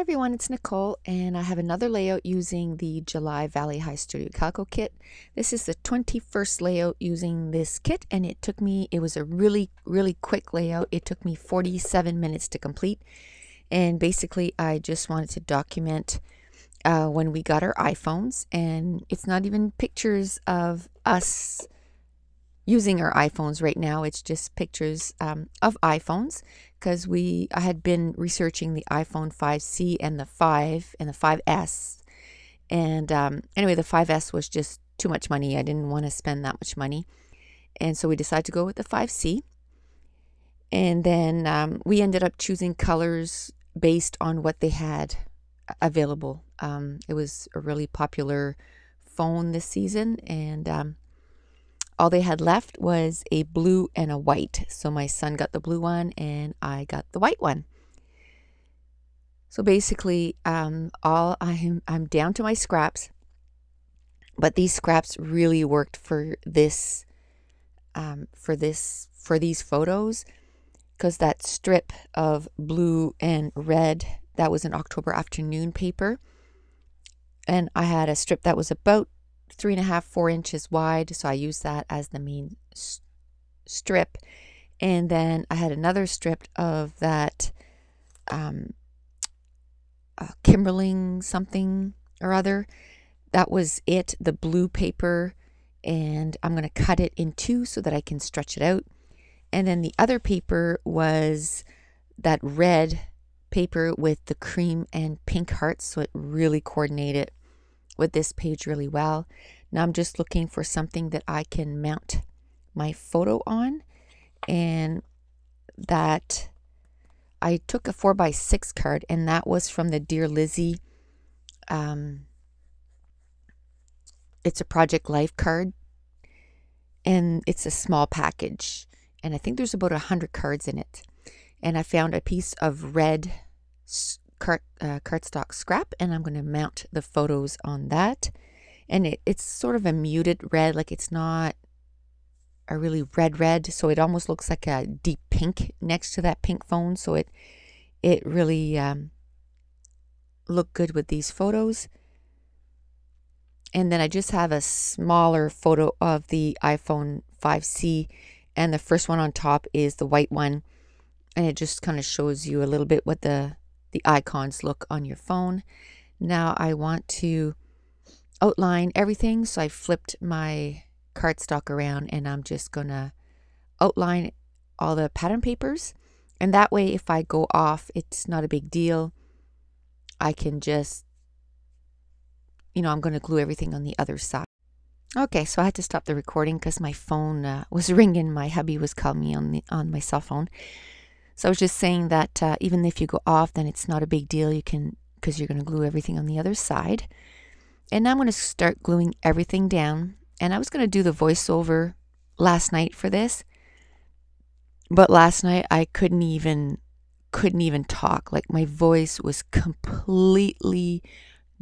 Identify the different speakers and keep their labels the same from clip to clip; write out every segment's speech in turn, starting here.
Speaker 1: Hi everyone, it's Nicole, and I have another layout using the July Valley High Studio Calico kit. This is the 21st layout using this kit, and it was a really quick layout. It took me 47 minutes to complete, and basically I just wanted to document when we got our iPhones, and it's not even pictures of us using our iPhones right now. It's just pictures of iPhones, because I had been researching the iPhone 5C and the 5 and the 5S, and anyway, the 5S was just too much money. I didn't want to spend that much money, and so we decided to go with the 5C. And then we ended up choosing colors based on what they had available. It was a really popular phone this season, and all they had left was a blue and a white. So my son got the blue one and I got the white one. So basically, I'm down to my scraps, but these scraps really worked for these photos, because that strip of blue and red, that was an October afternoon paper, and I had a strip that was about 3.5–4 inches wide, so I used that as the main strip. And then I had another strip of that Kimberling something or other. That was it, the blue paper, and I'm going to cut it in two so that I can stretch it out. And then the other paper was that red paper with the cream and pink hearts, so it really coordinated with this page really well. Now I'm just looking for something that I can mount my photo on, and that I took a 4x6 card, and that was from the Dear Lizzie. It's a Project Life card, and it's a small package, and I think there's about 100 cards in it. And I found a piece of red cardstock scrap, and I'm going to mount the photos on that. And it's sort of a muted red, like it's not a really red, so it almost looks like a deep pink next to that pink phone. So it really looked good with these photos. And then I just have a smaller photo of the iPhone 5C, and the first one on top is the white one, and it just kind of shows you a little bit what the icons look on your phone. Now I want to outline everything, so I flipped my cardstock around, and I'm just gonna outline all the pattern papers, and that way if I go off, it's not a big deal. I can just, I'm going to glue everything on the other side. Okay, so I had to stop the recording because my phone was ringing. My hubby was calling me on my cell phone. So I was just saying that even if you go off, then it's not a big deal. You can, because you're going to glue everything on the other side. And now I'm going to start gluing everything down. And I was going to do the voiceover last night for this, but last night I couldn't even talk. Like, my voice was completely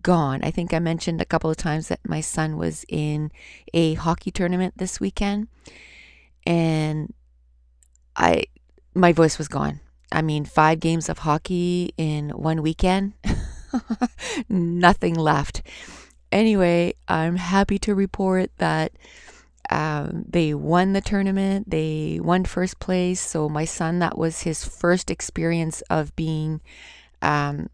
Speaker 1: gone. I think I mentioned a couple of times that my son was in a hockey tournament this weekend, and my voice was gone. I mean, 5 games of hockey in one weekend, nothing left. Anyway, I'm happy to report that they won the tournament. They won first place. So my son, that was his first experience of being, the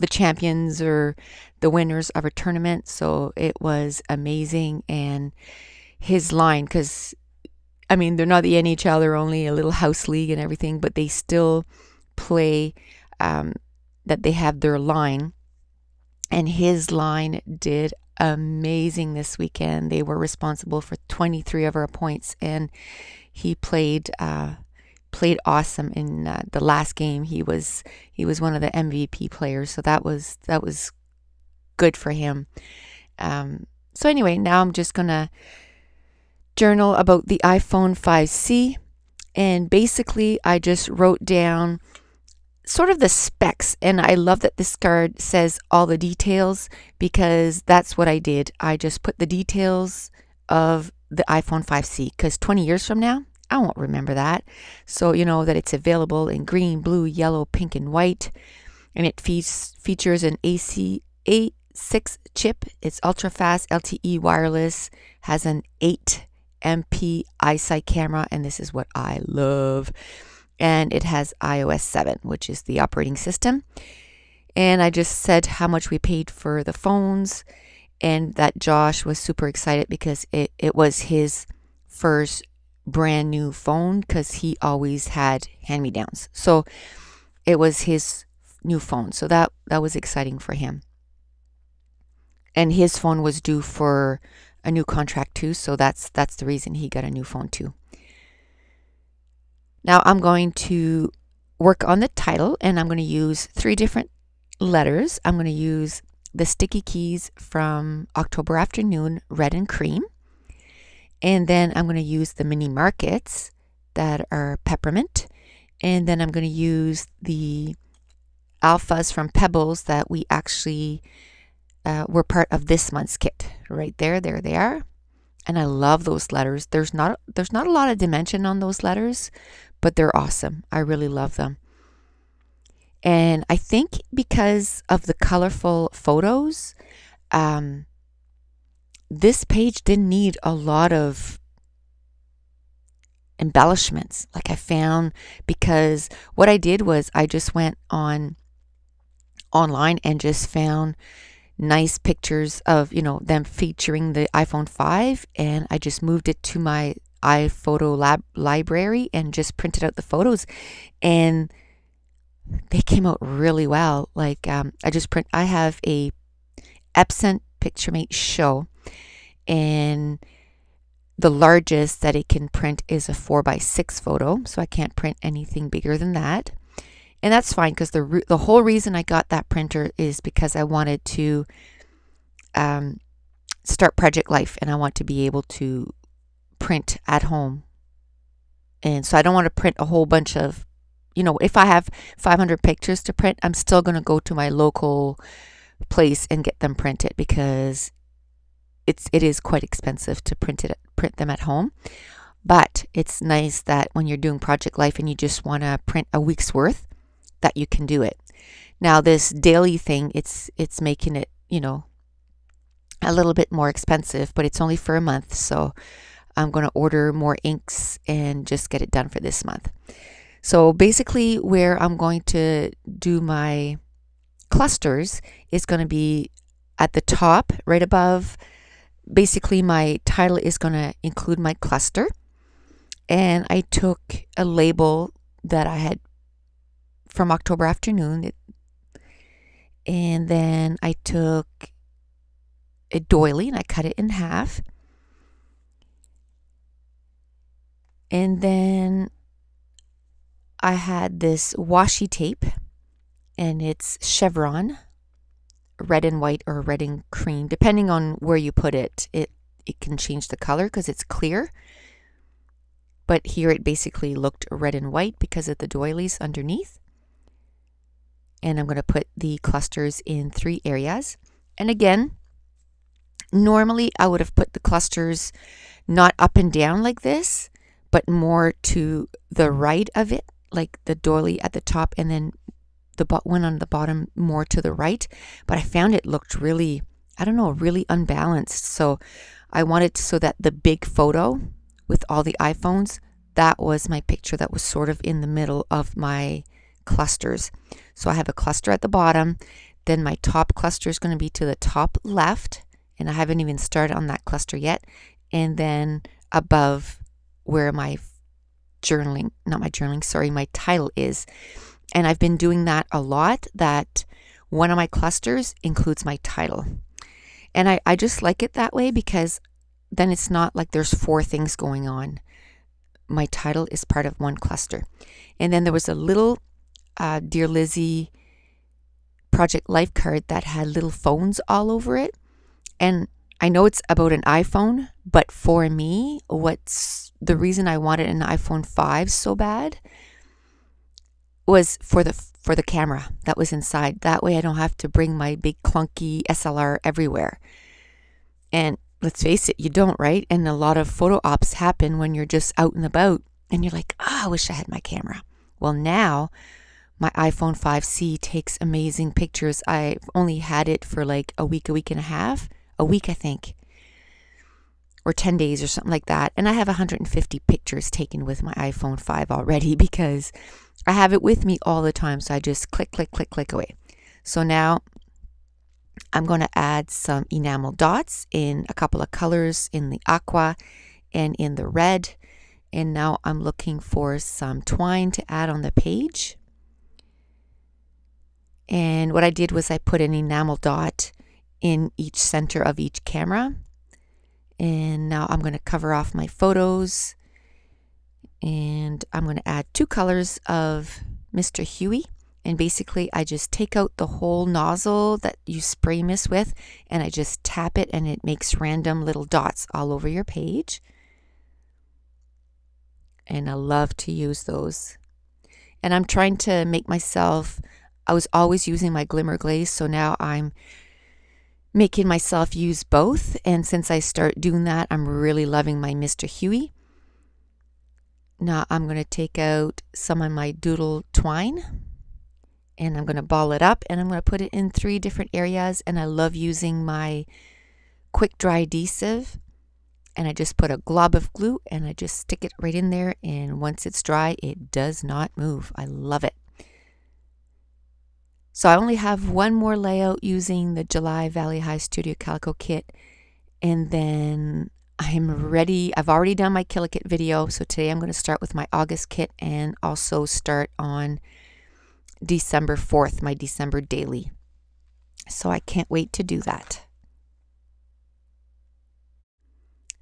Speaker 1: champions or the winners of a tournament. So it was amazing. And his line, because they're not the NHL, they're only a little house league and everything, but they still play, that they have their line. And his line did amazing this weekend. They were responsible for 23 of our points, and he played awesome in the last game. He was one of the MVP players, so that was good for him. So anyway, now I'm just gonna journal about the iPhone 5C, and basically I just wrote down sort of the specs, and I love that this card says all the details, because that's what I did. I just put the details of the iPhone 5C, because 20 years from now I won't remember that. So you know that it's available in green, blue, yellow, pink, and white. And it features an A6 chip. It's ultra fast LTE wireless, has an 8MP eyesight camera, and this is what I love. And it has iOS 7, which is the operating system. And I just said how much we paid for the phones, and that Josh was super excited because it was his first brand new phone, because he always had hand-me-downs. So it was his new phone. So that was exciting for him. And his phone was due for a new contract too, so that's the reason he got a new phone too. Now I'm going to work on the title, and I'm going to use 3 different letters. I'm going to use the sticky keys from October Afternoon, red and cream. And then I'm going to use the mini markets that are peppermint. And then I'm going to use the alphas from Pebbles that we actually were part of this month's kit. Right there they are. And I love those letters. There's not a lot of dimension on those letters, but they're awesome. I really love them. And I think because of the colorful photos, this page didn't need a lot of embellishments like I found, because what I did was I just went online and just found nice pictures of, you know, them featuring the iPhone 5, and I just moved it to my iPhoto library and just printed out the photos, and they came out really well. Like I have a Epson PictureMate Show, and the largest that it can print is a 4x6 photo, so I can't print anything bigger than that. And that's fine, because the whole reason I got that printer is because I wanted to start Project Life, and I want to be able to print at home. And so I don't want to print a whole bunch of, you know, if I have 500 pictures to print, I'm still going to go to my local place and get them printed, because it is quite expensive to print them at home. But it's nice that when you're doing Project Life and you just want to print a week's worth, that you can do it. Now this daily thing, it's making it, you know, a little bit more expensive, but it's only for a month, so I'm going to order more inks and just get it done for this month. So basically where I'm going to do my clusters is going to be at the top, right above. Basically my title is going to include my cluster, and I took a label that I had from October Afternoon, and then I took a doily and I cut it in half, and then I had this washi tape, and it's chevron, red and white or red and cream, depending on where you put it. It can change the color because it's clear, but here it basically looked red and white because of the doilies underneath. And I'm going to put the clusters in 3 areas. And again, normally I would have put the clusters not up and down like this, but more to the right of it, like the doily at the top, and then the one on the bottom more to the right. But I found it looked really, I don't know, really unbalanced. So I wanted so that the big photo with all the iPhones, that was my picture that was sort of in the middle of my clusters. So I have a cluster at the bottom, then my top cluster is going to be to the top left, and I haven't even started on that cluster yet, and then above where my my title is. And I've been doing that a lot, that one of my clusters includes my title. And I just like it that way, because then it's not like there's 4 things going on. My title is part of one cluster. And then there was a little Dear Lizzie Project Life card that had little phones all over it. And I know it's about an iPhone, but for me, what's the reason I wanted an iPhone 5 so bad was for the camera that was inside. That way I don't have to bring my big clunky SLR everywhere. And let's face it, you don't, right? And a lot of photo ops happen when you're just out and about and you're like, I wish I had my camera. Well, now my iPhone 5C takes amazing pictures. I've only had it for like a week and a half, a week, I think, or 10 days or something like that. And I have 150 pictures taken with my iPhone 5 already because I have it with me all the time. So I just click, click, click, click away. So now I'm going to add some enamel dots in a couple of colors, in the aqua and in the red. And now I'm looking for some twine to add on the page. And what I did was I put an enamel dot in each center of each camera. And now I'm going to cover off my photos. And I'm going to add 2 colors of Mr. Huey. And basically I just take out the whole nozzle that you spray mist with, and I just tap it and it makes random little dots all over your page. And I love to use those. And I'm trying to make myself, I was always using my glimmer glaze, so now I'm making myself use both. And since I start doing that, I'm really loving my Mr. Huey. Now I'm going to take out some of my doodle twine, and I'm going to ball it up, and I'm going to put it in 3 different areas. And I love using my quick dry adhesive, and I just put a glob of glue and I just stick it right in there, and once it's dry it does not move. I love it. So I only have one more layout using the July Valley High Studio Calico kit, and then I'm ready. I've already done my Kit video, so today I'm going to start with my August kit and also start on December 4th, my December daily. So I can't wait to do that.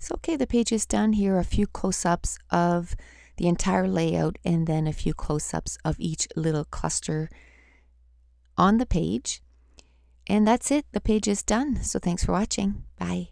Speaker 1: So okay, the page is done. Here are a few close-ups of the entire layout, and then a few close-ups of each little cluster on the page. And that's it. The page is done. So thanks for watching. Bye.